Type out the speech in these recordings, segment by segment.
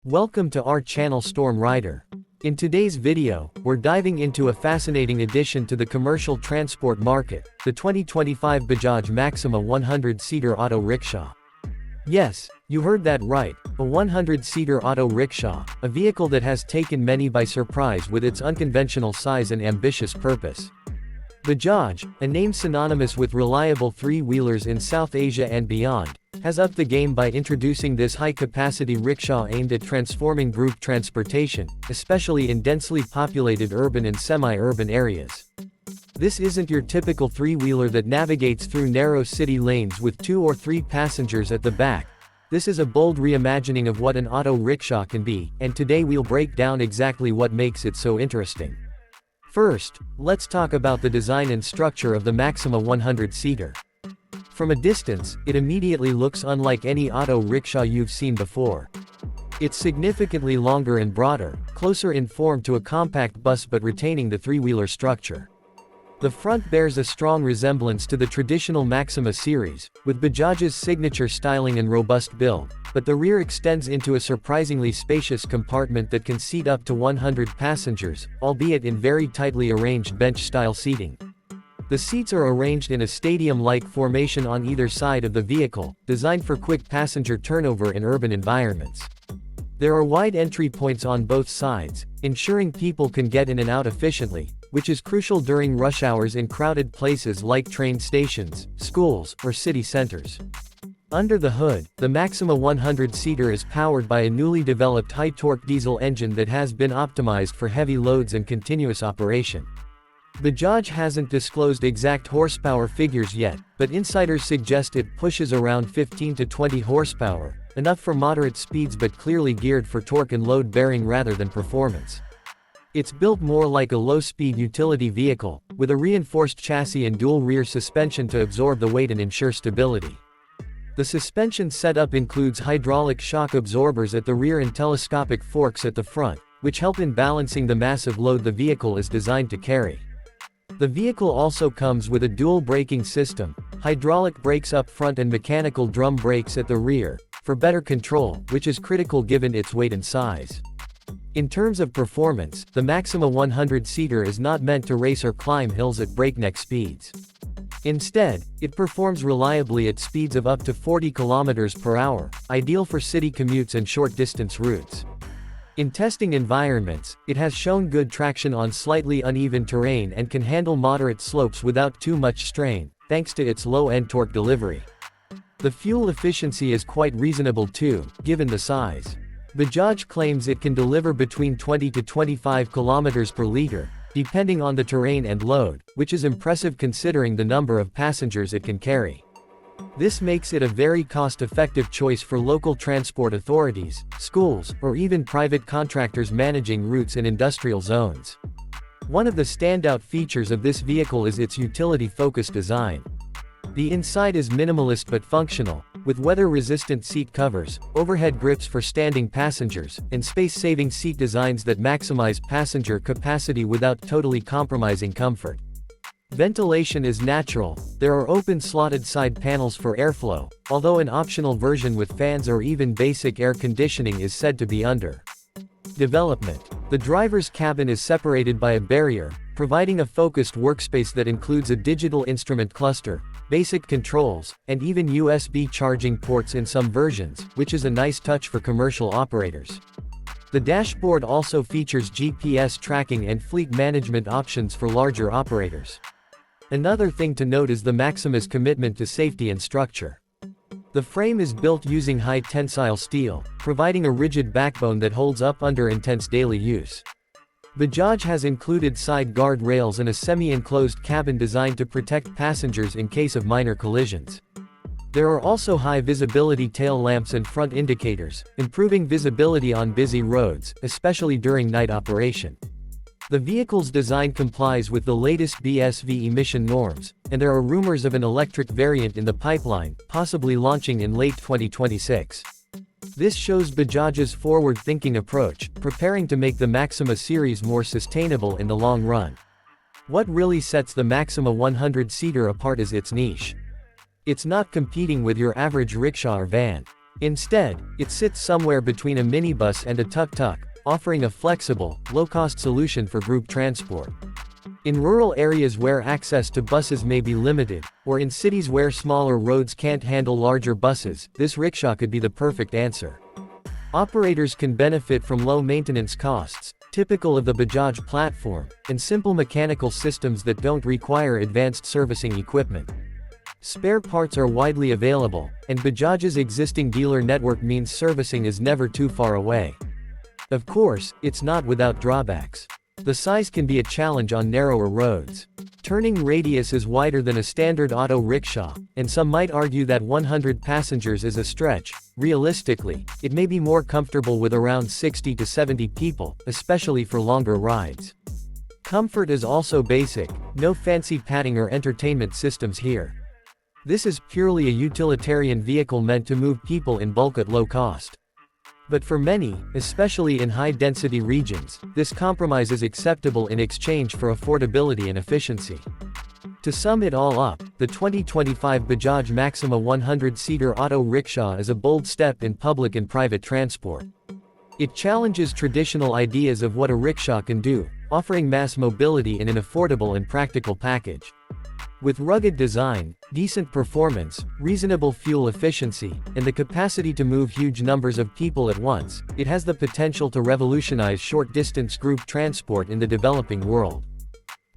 Welcome to our channel Storm Rider. In today's video, we're diving into a fascinating addition to the commercial transport market, the 2025 Bajaj Maxima 100-seater auto rickshaw. Yes, you heard that right, a 100-seater auto rickshaw, a vehicle that has taken many by surprise with its unconventional size and ambitious purpose. Bajaj, a name synonymous with reliable three-wheelers in South Asia and beyond, has upped the game by introducing this high-capacity rickshaw aimed at transforming group transportation, especially in densely populated urban and semi-urban areas. This isn't your typical three-wheeler that navigates through narrow city lanes with 2 or 3 passengers at the back. This is a bold reimagining of what an auto rickshaw can be, and today we'll break down exactly what makes it so interesting. First, let's talk about the design and structure of the Maxima 100-seater. From a distance, it immediately looks unlike any auto rickshaw you've seen before. It's significantly longer and broader, closer in form to a compact bus but retaining the three-wheeler structure. The front bears a strong resemblance to the traditional Maxima series, with Bajaj's signature styling and robust build, but the rear extends into a surprisingly spacious compartment that can seat up to 100 passengers, albeit in very tightly arranged bench-style seating. The seats are arranged in a stadium-like formation on either side of the vehicle, designed for quick passenger turnover in urban environments. There are wide entry points on both sides, ensuring people can get in and out efficiently, which is crucial during rush hours in crowded places like train stations, schools, or city centers. Under the hood, the Maxima 100-seater is powered by a newly developed high-torque diesel engine that has been optimized for heavy loads and continuous operation. Bajaj hasn't disclosed exact horsepower figures yet, but insiders suggest it pushes around 15 to 20 horsepower, enough for moderate speeds but clearly geared for torque and load-bearing rather than performance. It's built more like a low-speed utility vehicle, with a reinforced chassis and dual rear suspension to absorb the weight and ensure stability. The suspension setup includes hydraulic shock absorbers at the rear and telescopic forks at the front, which help in balancing the massive load the vehicle is designed to carry. The vehicle also comes with a dual braking system, hydraulic brakes up front and mechanical drum brakes at the rear, for better control, which is critical given its weight and size. In terms of performance, the Maxima 100-seater is not meant to race or climb hills at breakneck speeds. Instead, it performs reliably at speeds of up to 40 km per hour, ideal for city commutes and short-distance routes. In testing environments, it has shown good traction on slightly uneven terrain and can handle moderate slopes without too much strain, thanks to its low-end torque delivery. The fuel efficiency is quite reasonable too, given the size. Bajaj claims it can deliver between 20 to 25 km per liter, depending on the terrain and load, which is impressive considering the number of passengers it can carry. This makes it a very cost-effective choice for local transport authorities, schools, or even private contractors managing routes in industrial zones. One of the standout features of this vehicle is its utility-focused design. The inside is minimalist but functional, with weather-resistant seat covers, overhead grips for standing passengers, and space-saving seat designs that maximize passenger capacity without totally compromising comfort. Ventilation is natural. There are open slotted side panels for airflow, although an optional version with fans or even basic air conditioning is said to be under development. The driver's cabin is separated by a barrier, providing a focused workspace that includes a digital instrument cluster, basic controls, and even USB charging ports in some versions, which is a nice touch for commercial operators. The dashboard also features GPS tracking and fleet management options for larger operators. Another thing to note is the Maxima's commitment to safety and structure. The frame is built using high-tensile steel, providing a rigid backbone that holds up under intense daily use. Bajaj has included side guard rails and a semi-enclosed cabin designed to protect passengers in case of minor collisions. There are also high-visibility tail lamps and front indicators, improving visibility on busy roads, especially during night operation. The vehicle's design complies with the latest BSV emission norms, and there are rumors of an electric variant in the pipeline, possibly launching in late 2026. This shows Bajaj's forward-thinking approach, preparing to make the Maxima series more sustainable in the long run. What really sets the Maxima 100-seater apart is its niche. It's not competing with your average rickshaw or van. Instead, it sits somewhere between a minibus and a tuk-tuk, offering a flexible, low-cost solution for group transport. In rural areas where access to buses may be limited, or in cities where smaller roads can't handle larger buses, this rickshaw could be the perfect answer. Operators can benefit from low maintenance costs, typical of the Bajaj platform, and simple mechanical systems that don't require advanced servicing equipment. Spare parts are widely available, and Bajaj's existing dealer network means servicing is never too far away. Of course, it's not without drawbacks. The size can be a challenge on narrower roads. Turning radius is wider than a standard auto rickshaw, and some might argue that 100 passengers is a stretch. Realistically, it may be more comfortable with around 60 to 70 people, especially for longer rides. Comfort is also basic, no fancy padding or entertainment systems here. This is purely a utilitarian vehicle meant to move people in bulk at low cost. But for many, especially in high-density regions, this compromise is acceptable in exchange for affordability and efficiency. To sum it all up, the 2025 Bajaj Maxima 100-seater auto rickshaw is a bold step in public and private transport. It challenges traditional ideas of what a rickshaw can do, offering mass mobility in an affordable and practical package. With rugged design, decent performance, reasonable fuel efficiency, and the capacity to move huge numbers of people at once, it has the potential to revolutionize short-distance group transport in the developing world.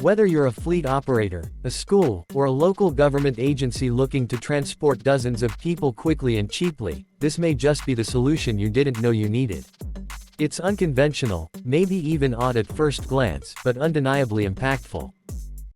Whether you're a fleet operator, a school, or a local government agency looking to transport dozens of people quickly and cheaply, this may just be the solution you didn't know you needed. It's unconventional, maybe even odd at first glance, but undeniably impactful.